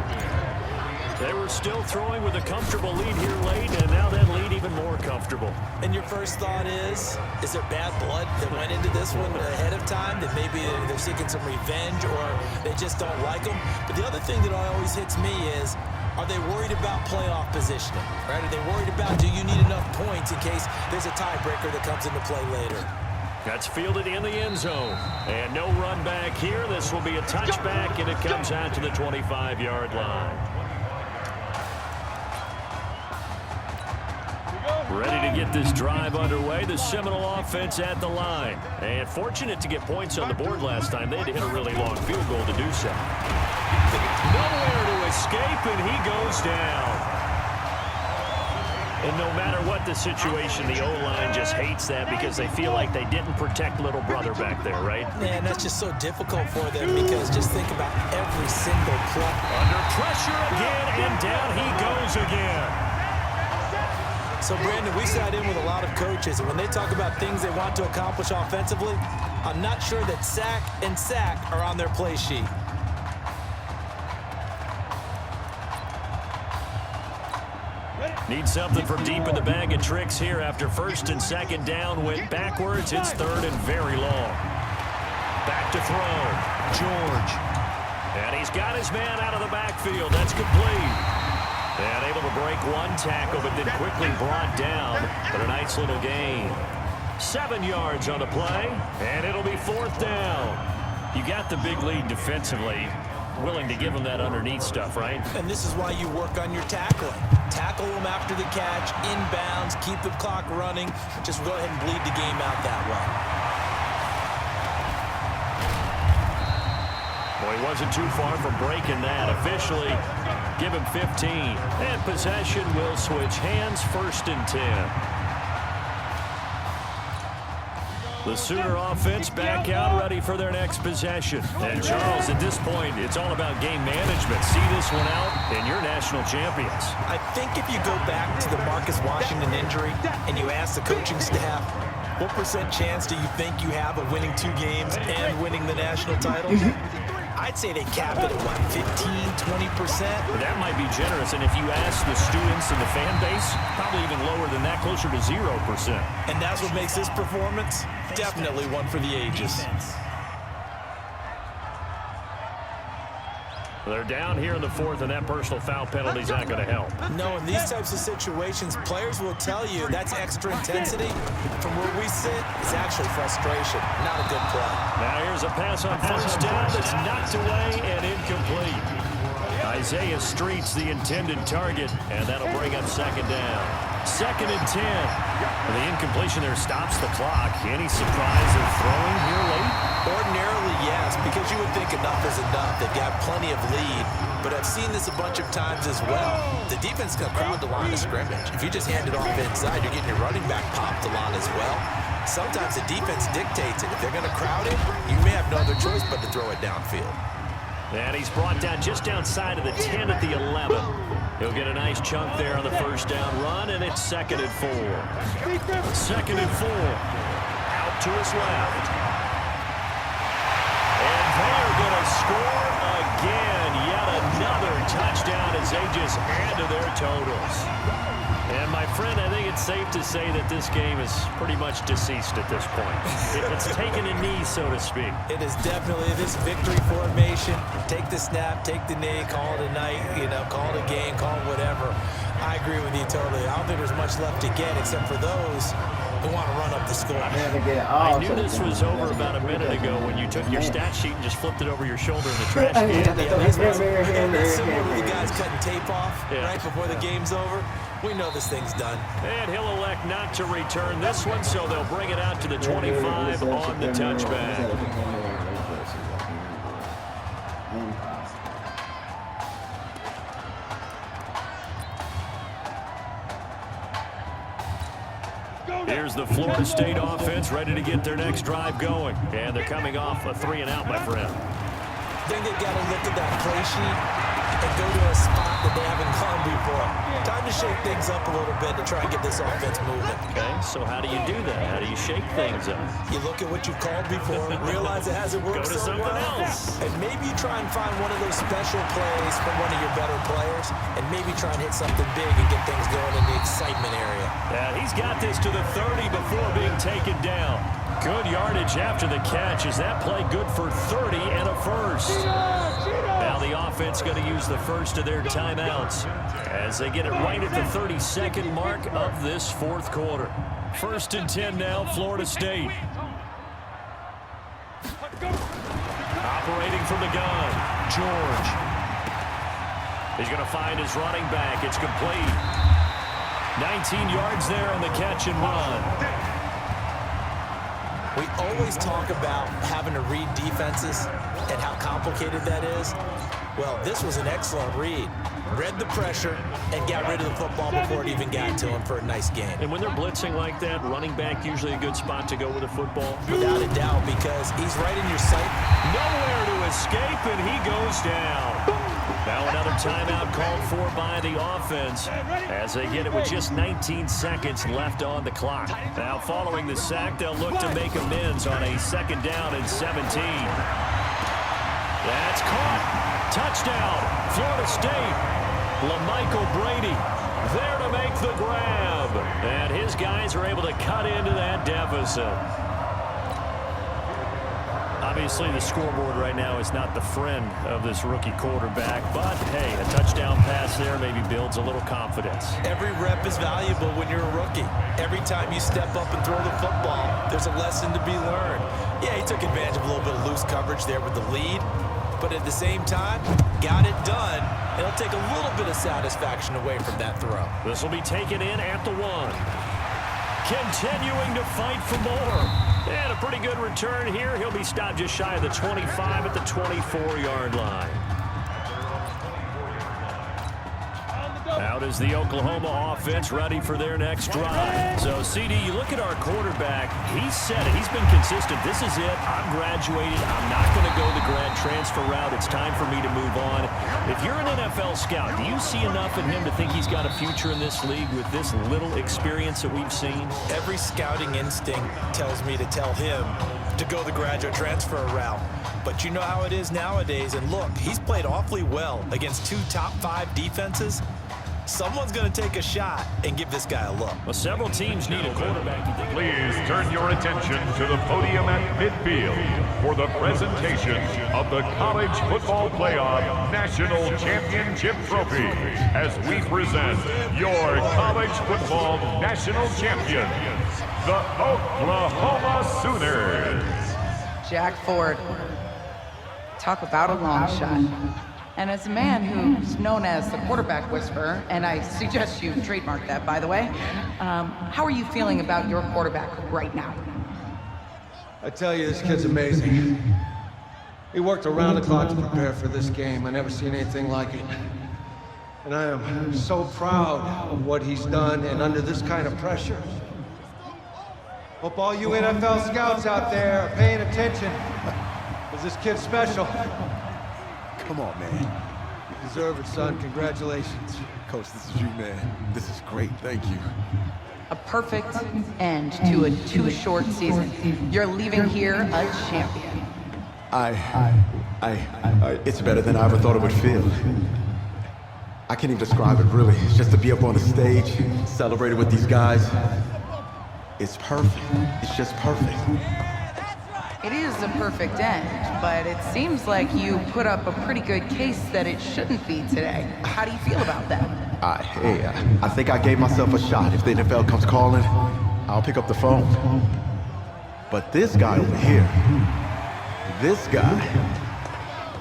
They were still throwing with a comfortable lead here late, and now that lead even more comfortable. And your first thought is there bad blood that went into this one ahead of time, that maybe they're seeking some revenge or they just don't like them? But the other thing that always hits me is Are they worried about playoff positioning, right? Are they worried about, do you need enough points in case there's a tiebreaker that comes into play later? That's fielded in the end zone. And no run back here. This will be a touchback, and it comes out to the 25-yard line. Ready to get this drive underway. The Seminole offense at the line. And fortunate to get points on the board last time. They had to hit a really long field goal to do so. Nowhere to escape, and he goes down. And no matter what the situation, the O-line just hates that because they feel like they didn't protect little brother back there, right? Man, that's just so difficult for them because just think about every single play. Under pressure again, and down he goes again. So, Brandon, we sat in with a lot of coaches, and when they talk about things they want to accomplish offensively, I'm not sure that sack and sack are on their play sheet. Need something from deep in the bag of tricks here after first and second down went backwards. It's third and very long. Back to throw. George. And he's got his man out of the backfield. That's complete. And able to break one tackle, but then quickly brought down. But a nice little gain. 7 yards on the play, and it'll be fourth down. You got the big lead defensively. Willing to give them that underneath stuff, right? And this is why you work on your tackling. Tackle them after the catch, inbounds, keep the clock running. Just go ahead and bleed the game out that way. Well, he wasn't too far from breaking that. Officially, give him 15. And possession will switch hands, first and 10. The Sooner offense back out, ready for their next possession. And Charles, at this point, it's all about game management. See this one out, and you're national champions. I think if you go back to the Marcus Washington injury and you ask the coaching staff, what % chance do you think you have of winning 2 games and winning the national title? I'd say they cap it at, what, 15, 20%? But that might be generous, and if you ask the students and the fan base, probably even lower than that, closer to 0%. And that's what makes this performance definitely one for the ages. They're down here in the fourth, and that personal foul penalty is not going to help. No, in these types of situations, players will tell you that's extra intensity. From where we sit, it's actually frustration, not a good play. Now here's a pass on first down that's knocked away and incomplete. Isaiah Street's the intended target, and that'll bring up second down. Second and 10. The incompletion there stops the clock. Any surprise of throwing here late? Ordinarily, yes, because you would think enough is enough. They've got plenty of lead, but I've seen this a bunch of times as well. The defense can crowd the line of scrimmage. If you just hand it off inside, you're getting your running back popped a lot as well. Sometimes the defense dictates it. If they're going to crowd it, you may have no other choice but to throw it downfield. And he's brought down just outside of the 10 at the 11. He'll get a nice chunk there on the first down run, and it's second and 4. Second and 4. Out to his left. And they're going to score again. Yet another touchdown as they just add to their totals. And, my friend, I think it's safe to say that this game is pretty much deceased at this point. It's taken a knee, so to speak. It is definitely this victory formation. Take the snap, take the knee, call it a night, call it a game, call it whatever. I agree with you totally. I don't think there's much left to get except for those who want to run up the score. I knew this was over about a minute ago when you took your stat sheet and just flipped it over your shoulder in the trash can. And that's similar to the guys cutting tape off right before the game's over. We know this thing's done. And he'll elect not to return this one, so they'll bring it out to the 25 on the touchback. Here's the Florida State offense ready to get their next drive going. And they're coming off a 3-and-out, my friend. I think they've got to look at that play sheet and go to a spot that they haven't gone before. Time to shake things up a little bit to try and get this offense moving. Okay, so how do you do that? How do you shake things up? You look at what you've called before, realize it hasn't worked so well. Go to something else. And maybe you try and find one of those special plays from one of your better players, and maybe try and hit something big and get things going in the excitement area. Yeah, he's got this to the 30 before being taken down. Good yardage after the catch. Is that play good for 30 and a first? Now the offense going to use the first of their timeouts as they get it right at the 32nd mark of this fourth quarter. 1st and 10 now, Florida State. Operating from the gun, George. He's going to find his running back. It's complete. 19 yards there on the catch and run. We always talk about having to read defenses and how complicated that is. Well, this was an excellent read. Read the pressure and got rid of the football before it even got to him for a nice game. And when they're blitzing like that, running back usually a good spot to go with a football. Without a doubt, because he's right in your sight. Nowhere to escape, and he goes down. Now another timeout called for by the offense as they get it with just 19 seconds left on the clock. Now following the sack, they'll look to make amends on a 2nd down and 17. That's caught. Touchdown, Florida State. LaMichael Brady there to make the grab. And his guys are able to cut into that deficit. Obviously, the scoreboard right now is not the friend of this rookie quarterback, but hey, a touchdown pass there maybe builds a little confidence. Every rep is valuable when you're a rookie. Every time you step up and throw the football, there's a lesson to be learned. Yeah, he took advantage of a little bit of loose coverage there with the lead, but at the same time, got it done. It'll take a little bit of satisfaction away from that throw. This will be taken in at the 1. Continuing to fight for more. And a pretty good return here. He'll be stopped just shy of the 25 at the 24-yard line. Out is the Oklahoma offense ready for their next drive. So, CD, you look at our quarterback. He said it. He's been consistent. This is it. I'm graduated. I'm not going to go the grad transfer route. It's time for me to move on. If you're an NFL scout, do you see enough in him to think he's got a future in this league with this little experience that we've seen? Every scouting instinct tells me to tell him to go the graduate transfer route. But you know how it is nowadays. And look, he's played awfully well against 2 top 5 defenses. Someone's going to take a shot and give this guy a look. Well, several teams need a quarterback. Please turn your attention to the podium at midfield for the presentation of the College Football Playoff National Championship Trophy as we present your College Football National Champions, the Oklahoma Sooners. Jack Ford. Talk about a long shot. And as a man who's known as the quarterback whisperer, and I suggest you trademark that, by the way, how are you feeling about your quarterback right now? I tell you, this kid's amazing. He worked around the clock to prepare for this game. I never seen anything like it. And I am so proud of what he's done, and under this kind of pressure. Hope all you NFL scouts out there are paying attention, because this kid's special. Come on, man. You deserve it, son. Congratulations. Coach, this is you, man. This is great. Thank you. A perfect end to a too short season. You're leaving here a champion. It's better than I ever thought it would feel. I can't even describe it, really. It's just to be up on the stage, celebrating with these guys. It's perfect. It's just perfect. It is a perfect end, but it seems like you put up a pretty good case that it shouldn't be today. How do you feel about that? I think I gave myself a shot. If the NFL comes calling, I'll pick up the phone. But this guy over here, this guy,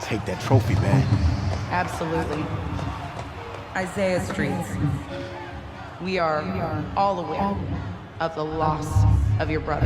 take that trophy, man. Absolutely. Isaiah Streets, we are all aware of the loss of your brother.